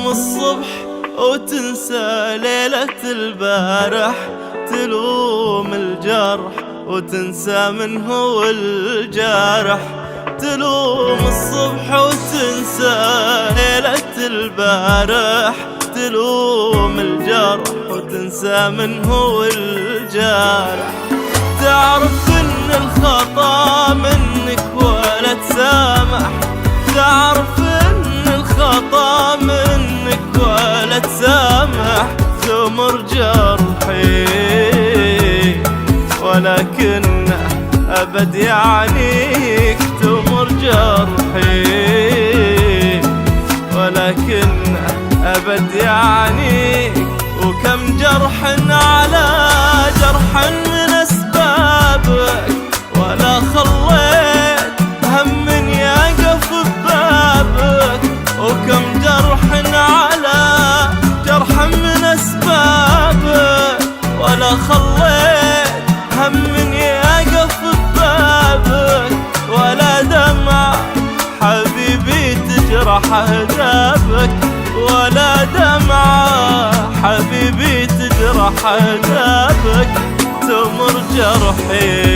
تلوم الصبح وتنسى ليلة البارح، تلوم الجرح وتنسى من هو الجارح. تلوم الصبح وتنسى ليلة البارح، تلوم الجرح وتنسى من هو الجارح. تعرف ان الخطا منك ولا تسامح، تعرف ان الخطا منك ولا تسامح. تمر جرحي ولكنه أبد يعنيك، تمر جرحي ولكنه أبد يعنيك. وكم جرح على جرح من أسبابك، ولا خليت هم يقف ببابك. وكم جرح على جرح من أسبابك، ولا خليت هم يقف ببابك. ولا دمع حبيبي تجرح أهدابك، ولا دمع حبيبي تجرح أهدابك. تمر جرحي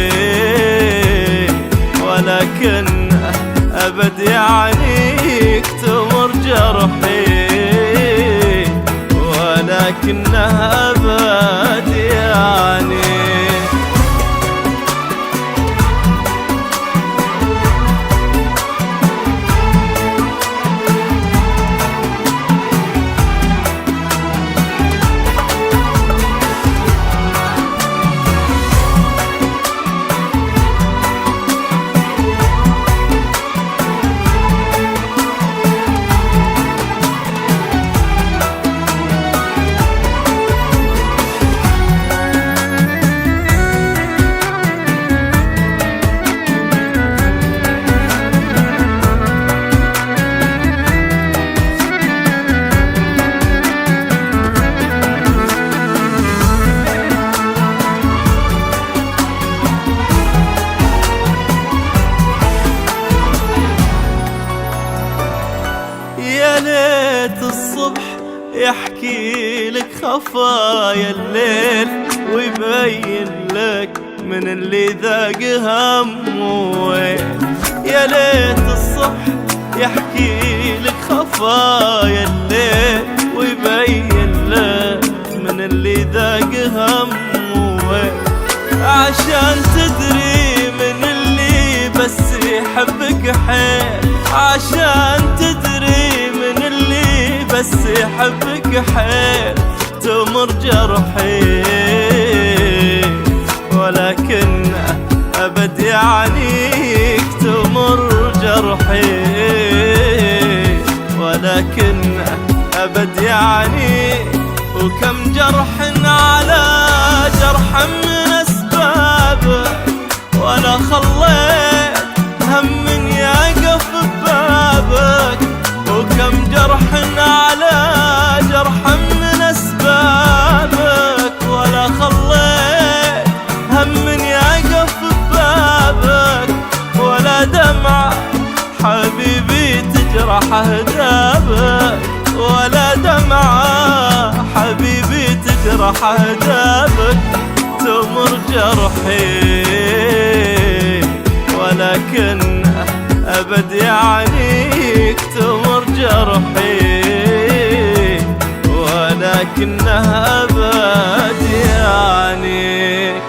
ولكن أبد يعنيك، تمر جرحي ولكنه أبد يعنيك. يا ليت الصبح يحكي لك خفايا الليل، ويبين لك من اللي ذاق همه. يا ليت الصبح يحكي لك خفايا الليل، ويبين لك من اللي ذاق همه. عشان تدري من اللي بس يحبك حيل، عشان تدري من اللي بس يحبك حيل. تمر جرحي ولكن أبد يعنيك، تمر جرحي ولكن أبد يعنيك. وكم جرح على جرح من أسبابك، ولا خليت هم يقف ببابك. وكم جرح على جرح من أسبابك، ولا خليت هم يقف ببابك. ولا دمع حبيبي تجرح أهدابك، ولا دمع حبيبي تجرح أهدابك. تمر جرحي ولكن أبد يعنيك، تمر جرحي ولكنه أبد يعنيك.